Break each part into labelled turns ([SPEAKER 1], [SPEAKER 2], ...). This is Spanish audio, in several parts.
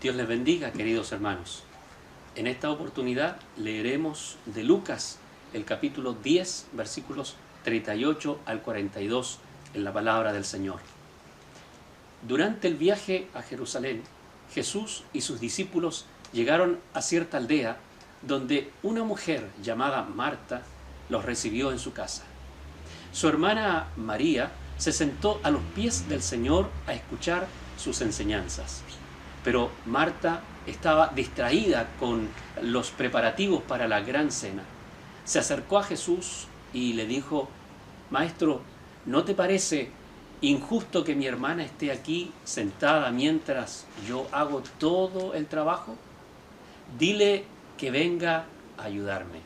[SPEAKER 1] Dios les bendiga, queridos hermanos. En esta oportunidad leeremos de Lucas el capítulo 10, versículos 38 al 42 en la palabra del Señor. Durante el viaje a Jerusalén, Jesús y sus discípulos llegaron a cierta aldea donde una mujer llamada Marta los recibió en su casa. Su hermana María se sentó a los pies del Señor a escuchar sus enseñanzas. Pero Marta estaba distraída con los preparativos para la gran cena. Se acercó a Jesús y le dijo: Maestro, ¿no te parece injusto que mi hermana esté aquí sentada mientras yo hago todo el trabajo? Dile que venga a ayudarme.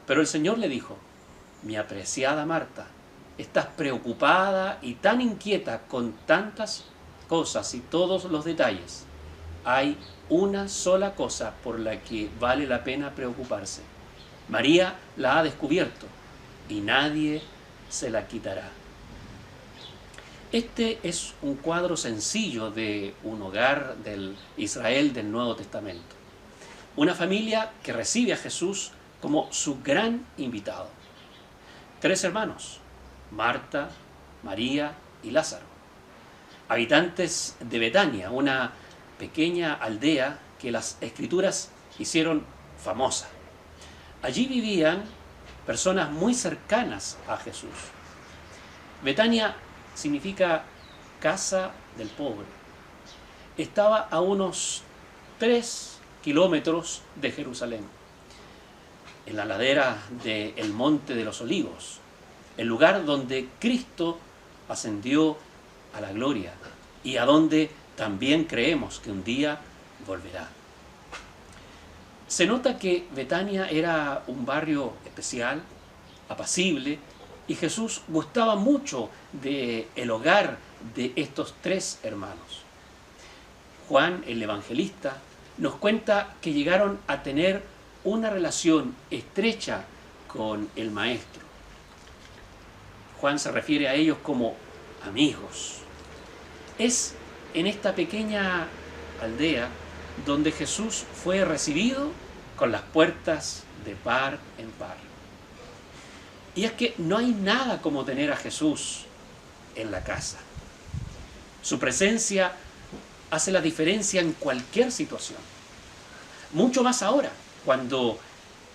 [SPEAKER 1] Pero el Señor le dijo: Mi apreciada Marta, estás preocupada y tan inquieta con tantas cosas y todos los detalles. Hay una sola cosa por la que vale la pena preocuparse. María la ha descubierto y nadie se la quitará. Este es un cuadro sencillo de un hogar del Israel del Nuevo Testamento. Una familia que recibe a Jesús como su gran invitado. 3 hermanos: Marta, María y Lázaro. Habitantes de Betania, una pequeña aldea que las Escrituras hicieron famosa. Allí vivían personas muy cercanas a Jesús. Betania significa casa del pobre. Estaba a unos 3 kilómetros de Jerusalén, en la ladera del Monte de los Olivos, el lugar donde Cristo ascendió a la gloria y a donde también creemos que un día volverá. Se nota que Betania era un barrio especial, apacible, y Jesús gustaba mucho del hogar de estos 3 hermanos. Juan, el evangelista, nos cuenta que llegaron a tener una relación estrecha con el Maestro. Juan se refiere a ellos como amigos. Es en esta pequeña aldea donde Jesús fue recibido con las puertas de par en par. Y es que no hay nada como tener a Jesús en la casa. Su presencia hace la diferencia en cualquier situación. Mucho más ahora, cuando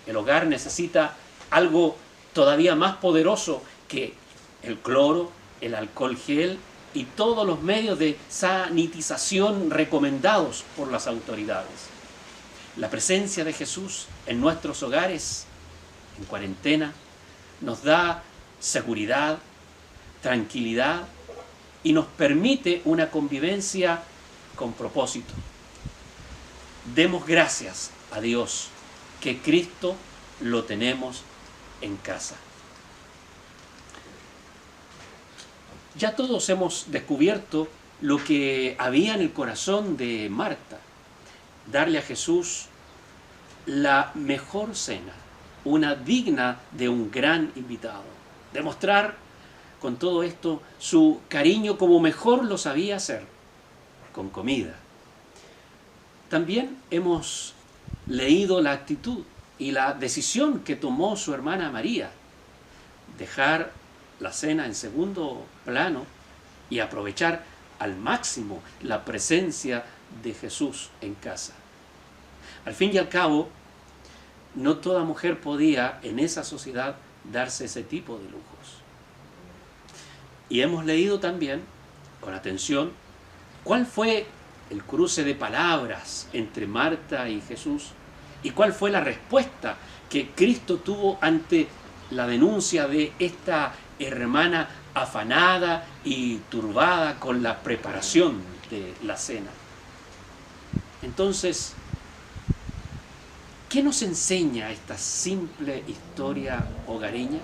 [SPEAKER 1] el hogar necesita algo todavía más poderoso que el cloro, el alcohol gel y todos los medios de sanitización recomendados por las autoridades. La presencia de Jesús en nuestros hogares, en cuarentena, nos da seguridad, tranquilidad y nos permite una convivencia con propósito. Demos gracias a Dios que Cristo lo tenemos en casa. Ya todos hemos descubierto lo que había en el corazón de Marta: darle a Jesús la mejor cena, una digna de un gran invitado. Demostrar con todo esto su cariño como mejor lo sabía hacer, con comida. También hemos leído la actitud y la decisión que tomó su hermana María: dejar la cena en segundo plano y aprovechar al máximo la presencia de Jesús en casa. Al fin y al cabo, no toda mujer podía en esa sociedad darse ese tipo de lujos. Y hemos leído también, con atención, cuál fue el cruce de palabras entre Marta y Jesús y cuál fue la respuesta que Cristo tuvo ante la denuncia de esta hermana afanada y turbada con la preparación de la cena. Entonces, ¿qué nos enseña esta simple historia hogareña?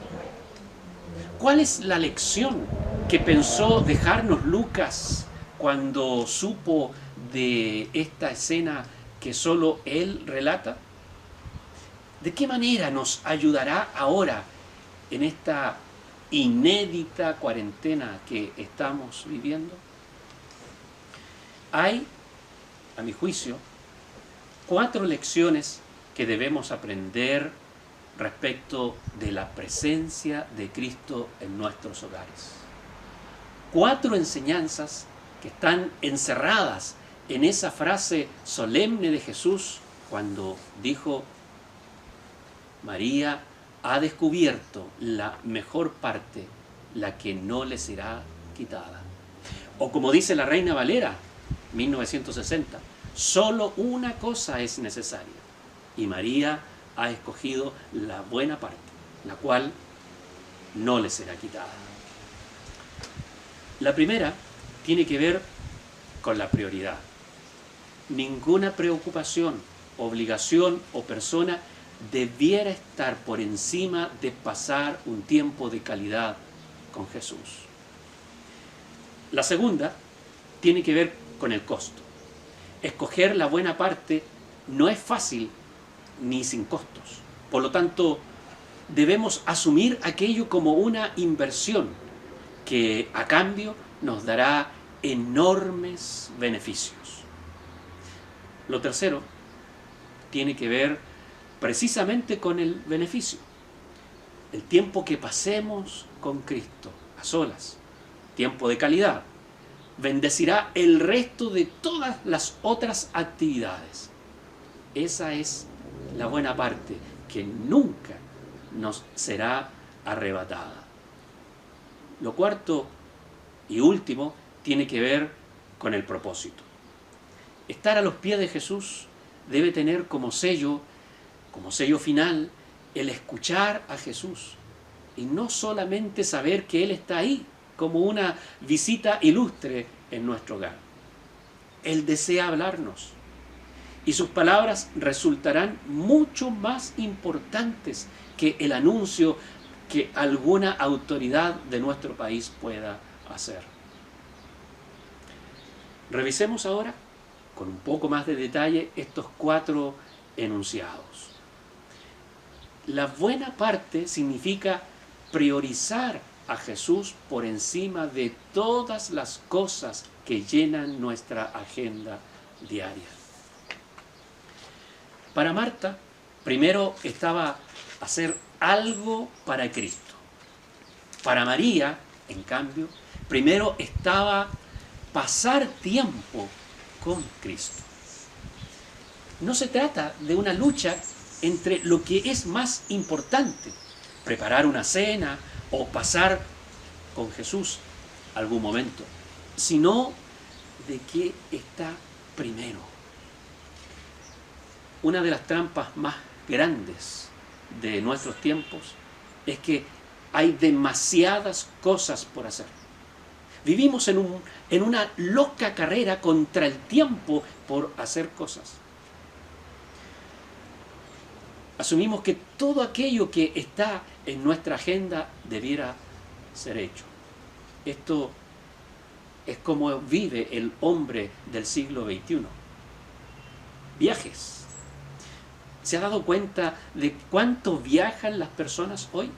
[SPEAKER 1] ¿Cuál es la lección que pensó dejarnos Lucas cuando supo de esta escena que solo él relata? ¿De qué manera nos ayudará ahora en esta inédita cuarentena que estamos viviendo? Hay a mi juicio, 4 lecciones que debemos aprender respecto de la presencia de Cristo en nuestros hogares. 4 enseñanzas que están encerradas en esa frase solemne de Jesús cuando dijo: María ha descubierto la mejor parte, la que no le será quitada. O como dice la Reina Valera, 1960, solo una cosa es necesaria, y María ha escogido la buena parte, la cual no le será quitada. La primera tiene que ver con la prioridad. Ninguna preocupación, obligación o persona debiera estar por encima de pasar un tiempo de calidad con Jesús. La segunda tiene que ver con el costo. Escoger la buena parte no es fácil ni sin costos. Por lo tanto, debemos asumir aquello como una inversión que a cambio nos dará enormes beneficios. Lo tercero tiene que ver precisamente con el beneficio. El tiempo que pasemos con Cristo a solas, tiempo de calidad, bendecirá el resto de todas las otras actividades. Esa es la buena parte que nunca nos será arrebatada. Lo cuarto y último tiene que ver con el propósito. Estar a los pies de Jesús debe tener como sello final, el escuchar a Jesús y no solamente saber que Él está ahí como una visita ilustre en nuestro hogar. Él desea hablarnos y sus palabras resultarán mucho más importantes que el anuncio que alguna autoridad de nuestro país pueda hacer. Revisemos ahora con un poco más de detalle estos 4 enunciados. La buena parte significa priorizar a Jesús por encima de todas las cosas que llenan nuestra agenda diaria. Para Marta, primero estaba hacer algo para Cristo. Para María, en cambio, primero estaba pasar tiempo con Cristo. No se trata de una lucha entre lo que es más importante, preparar una cena o pasar con Jesús algún momento, sino de qué está primero. Una de las trampas más grandes de nuestros tiempos es que hay demasiadas cosas por hacer. Vivimos en una loca carrera contra el tiempo por hacer cosas. Asumimos que todo aquello que está en nuestra agenda debiera ser hecho. Esto es como vive el hombre del siglo XXI. Viajes. ¿Se ha dado cuenta de cuánto viajan las personas hoy?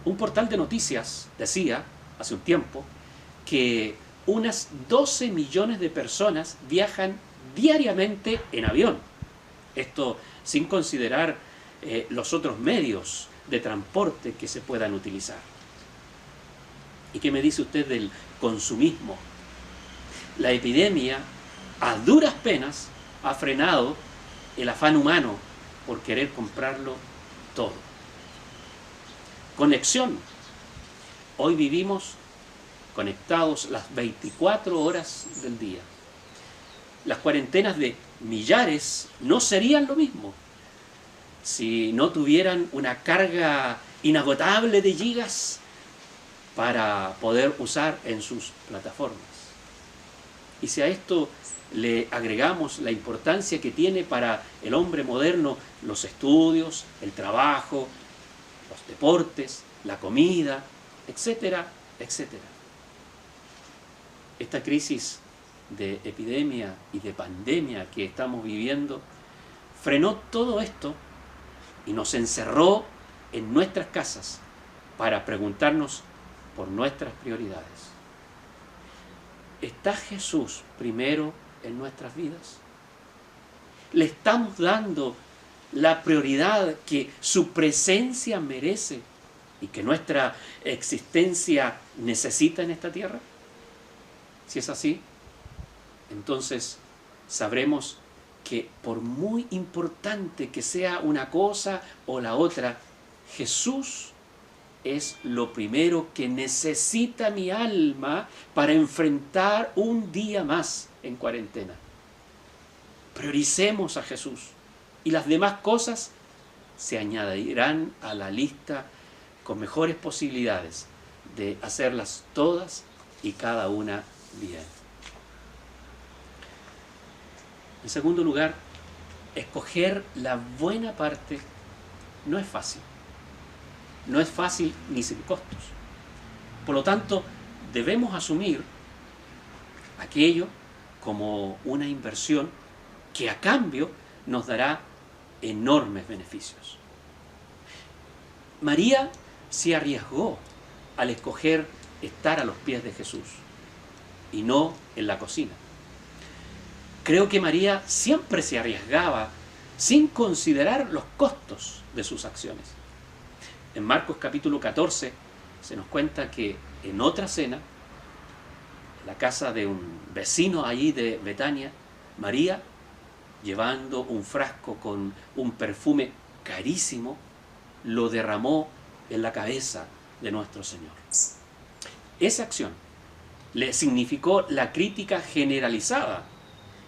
[SPEAKER 1] Un portal de noticias decía hace un tiempo que unas 12 millones de personas viajan diariamente en avión. Esto sin considerar los otros medios de transporte que se puedan utilizar. ¿Y qué me dice usted del consumismo? La epidemia, a duras penas, ha frenado el afán humano por querer comprarlo todo. Conexión. Hoy vivimos conectados las 24 horas del día. Las cuarentenas de millares no serían lo mismo si no tuvieran una carga inagotable de gigas para poder usar en sus plataformas. Y si a esto le agregamos la importancia que tiene para el hombre moderno los estudios, el trabajo, los deportes, la comida, etcétera, etcétera. Esta crisis de epidemia y de pandemia que estamos viviendo frenó todo esto y nos encerró en nuestras casas para preguntarnos por nuestras prioridades. ¿Está Jesús primero en nuestras vidas? ¿Le estamos dando la prioridad que su presencia merece y que nuestra existencia necesita en esta tierra? Si es así, entonces sabremos que por muy importante que sea una cosa o la otra, Jesús es lo primero que necesita mi alma para enfrentar un día más en cuarentena. Prioricemos a Jesús y las demás cosas se añadirán a la lista con mejores posibilidades de hacerlas todas y cada una bien. En segundo lugar, escoger la buena parte no es fácil. No es fácil ni sin costos. Por lo tanto, debemos asumir aquello como una inversión que a cambio nos dará enormes beneficios. María se arriesgó al escoger estar a los pies de Jesús y no en la cocina. Creo que María siempre se arriesgaba sin considerar los costos de sus acciones. En Marcos capítulo 14 se nos cuenta que en otra cena, en la casa de un vecino allí de Betania, María, llevando un frasco con un perfume carísimo, lo derramó en la cabeza de nuestro Señor. Esa acción le significó la crítica generalizada,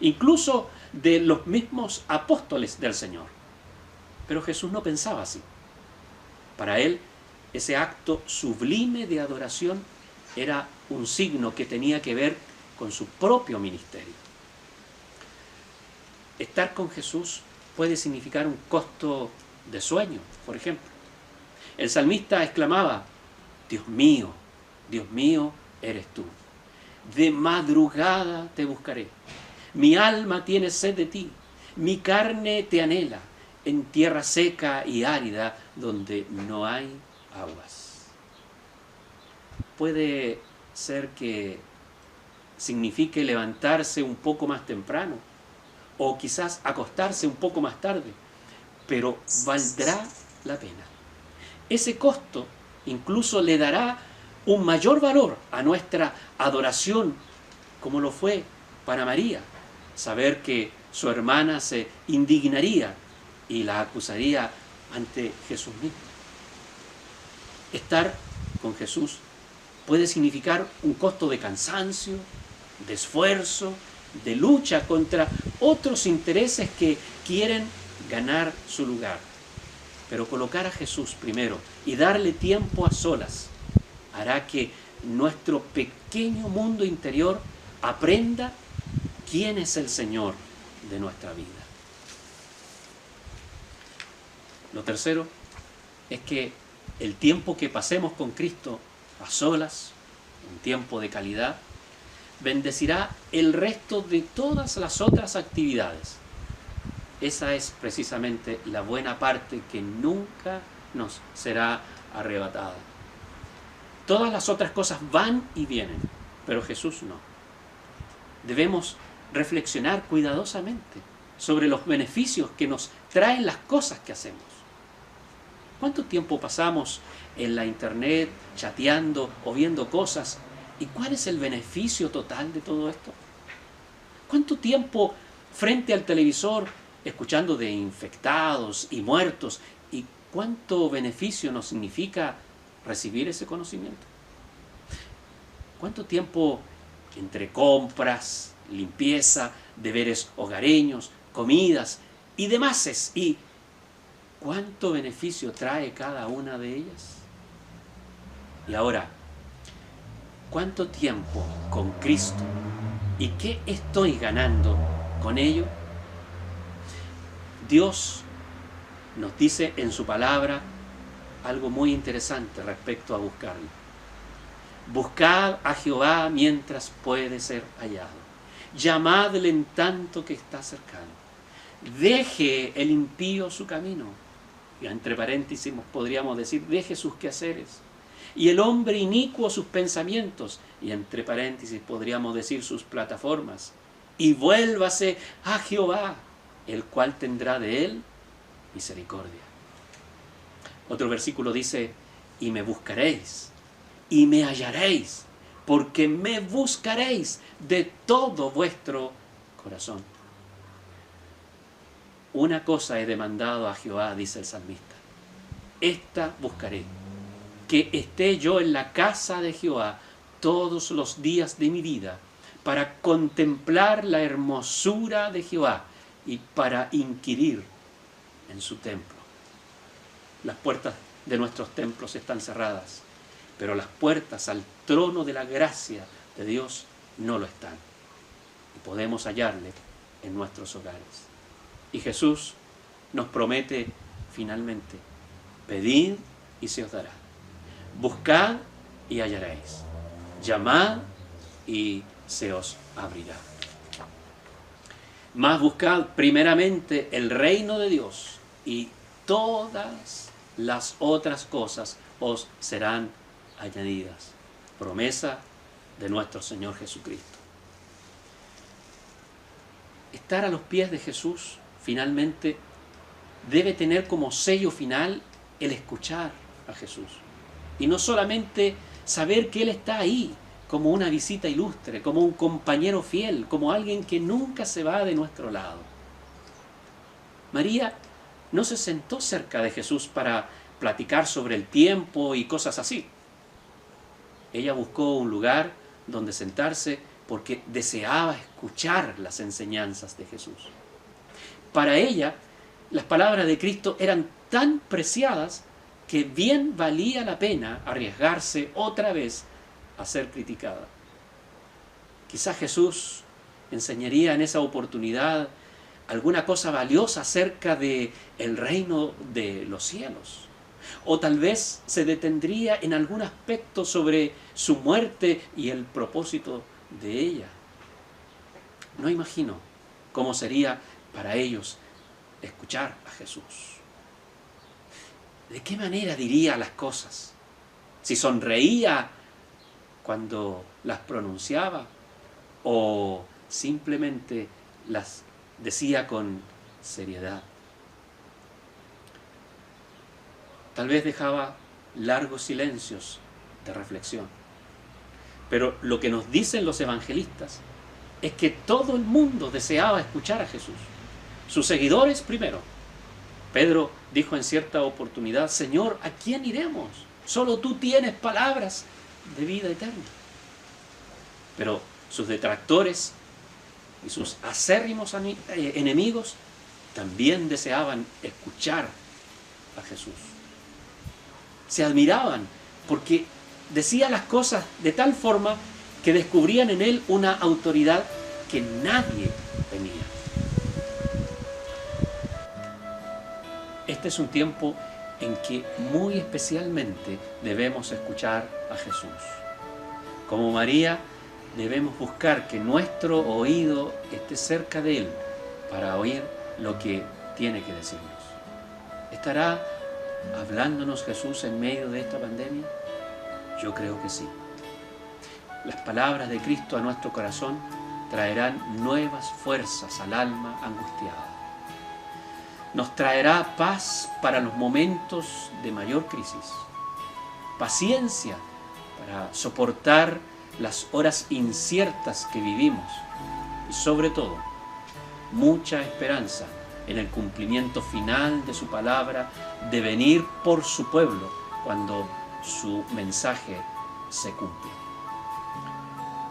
[SPEAKER 1] incluso de los mismos apóstoles del Señor. Pero Jesús no pensaba así. Para él, ese acto sublime de adoración era un signo que tenía que ver con su propio ministerio. Estar con Jesús puede significar un costo de sueño, por ejemplo. El salmista exclamaba: Dios mío, eres tú. De madrugada te buscaré. Mi alma tiene sed de ti. Mi carne te anhela en tierra seca y árida donde no hay aguas. Puede ser que signifique levantarse un poco más temprano o quizás acostarse un poco más tarde, pero valdrá la pena. Ese costo incluso le dará un mayor valor a nuestra adoración, como lo fue para María, saber que su hermana se indignaría y la acusaría ante Jesús mismo. Estar con Jesús puede significar un costo de cansancio, de esfuerzo, de lucha contra otros intereses que quieren ganar su lugar. Pero colocar a Jesús primero y darle tiempo a solas hará que nuestro pequeño mundo interior aprenda quién es el Señor de nuestra vida. Lo tercero es que el tiempo que pasemos con Cristo a solas, un tiempo de calidad, bendecirá el resto de todas las otras actividades. Esa es precisamente la buena parte que nunca nos será arrebatada. Todas las otras cosas van y vienen, pero Jesús no. Debemos reflexionar cuidadosamente sobre los beneficios que nos traen las cosas que hacemos. ¿Cuánto tiempo pasamos en la internet chateando o viendo cosas? ¿Y cuál es el beneficio total de todo esto? ¿Cuánto tiempo frente al televisor escuchando de infectados y muertos? ¿Y cuánto beneficio nos significa recibir ese conocimiento? ¿Cuánto tiempo entre compras, limpieza, deberes hogareños, comidas y demás? ¿Y cuánto beneficio trae cada una de ellas? Y ahora, ¿cuánto tiempo con Cristo? ¿Y qué estoy ganando con ello? Dios nos dice en su palabra algo muy interesante respecto a buscarlo. Buscad a Jehová mientras puede ser hallado. Llamadle en tanto que está cercano. Deje el impío su camino. Y entre paréntesis podríamos decir, deje sus quehaceres. Y el hombre inicuo sus pensamientos. Y entre paréntesis podríamos decir sus plataformas. y vuélvase a Jehová, el cual tendrá de él misericordia. Otro versículo dice, y me buscaréis, y me hallaréis, porque me buscaréis de todo vuestro corazón. Una cosa he demandado a Jehová, dice el salmista, esta buscaré, que esté yo en la casa de Jehová todos los días de mi vida, para contemplar la hermosura de Jehová y para inquirir en su templo. Las puertas de nuestros templos están cerradas, pero las puertas al trono de la gracia de Dios no lo están. Y podemos hallarle en nuestros hogares. Y Jesús nos promete finalmente, pedid y se os dará. Buscad y hallaréis. Llamad y se os abrirá. Mas buscad primeramente el reino de Dios y todas las otras cosas os serán añadidas. Promesa de nuestro Señor Jesucristo. Estar a los pies de Jesús finalmente debe tener como sello final el escuchar a Jesús. Y no solamente saber que Él está ahí como una visita ilustre, como un compañero fiel, como alguien que nunca se va de nuestro lado. María no se sentó cerca de Jesús para platicar sobre el tiempo y cosas así. Ella buscó un lugar donde sentarse porque deseaba escuchar las enseñanzas de Jesús. Para ella, las palabras de Cristo eran tan preciadas que bien valía la pena arriesgarse otra vez a ser criticada. Quizás Jesús enseñaría en esa oportunidad alguna cosa valiosa acerca de el reino de los cielos. O tal vez se detendría en algún aspecto sobre su muerte y el propósito de ella. No imagino cómo sería para ellos escuchar a Jesús. ¿De qué manera diría las cosas? Si sonreía cuando las pronunciaba o simplemente las decía con seriedad. Tal vez dejaba largos silencios de reflexión. Pero lo que nos dicen los evangelistas es que todo el mundo deseaba escuchar a Jesús. Sus seguidores primero. Pedro dijo en cierta oportunidad, Señor, ¿a quién iremos? Solo tú tienes palabras de vida eterna. Pero sus detractores y sus acérrimos enemigos también deseaban escuchar a Jesús. Se admiraban porque decía las cosas de tal forma que descubrían en él una autoridad que nadie tenía. Este es un tiempo en que muy especialmente debemos escuchar a Jesús. Como María, debemos buscar que nuestro oído esté cerca de Él para oír lo que tiene que decirnos. ¿Estará hablándonos Jesús en medio de esta pandemia? Yo creo que sí. Las palabras de Cristo a nuestro corazón traerán nuevas fuerzas al alma angustiada. Nos traerá paz para los momentos de mayor crisis, paciencia para soportar las horas inciertas que vivimos y sobre todo mucha esperanza en el cumplimiento final de su palabra de venir por su pueblo cuando su mensaje se cumple.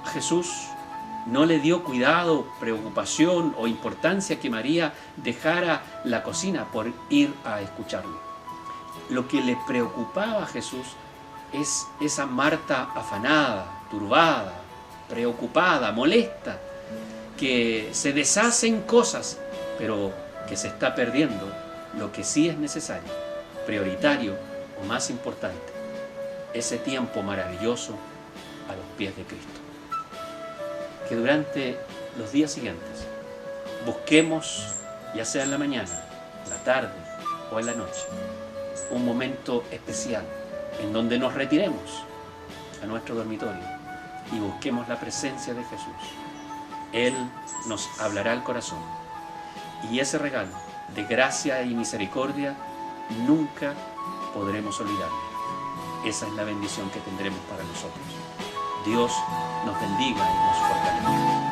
[SPEAKER 1] A Jesús no le dio cuidado, preocupación o importancia que María dejara la cocina por ir a escucharlo. Lo que le preocupaba a Jesús es esa Marta afanada, turbada, preocupada, molesta, que se deshace en cosas, pero que se está perdiendo lo que sí es necesario, prioritario o más importante, ese tiempo maravilloso a los pies de Cristo. Que durante los días siguientes busquemos, ya sea en la mañana, en la tarde o en la noche, un momento especial en donde nos retiremos a nuestro dormitorio y busquemos la presencia de Jesús Él nos hablará al corazón. Y ese regalo de gracia y misericordia nunca podremos olvidarlo. Esa es la bendición que tendremos para nosotros. Dios nos bendiga y nos fortalezca.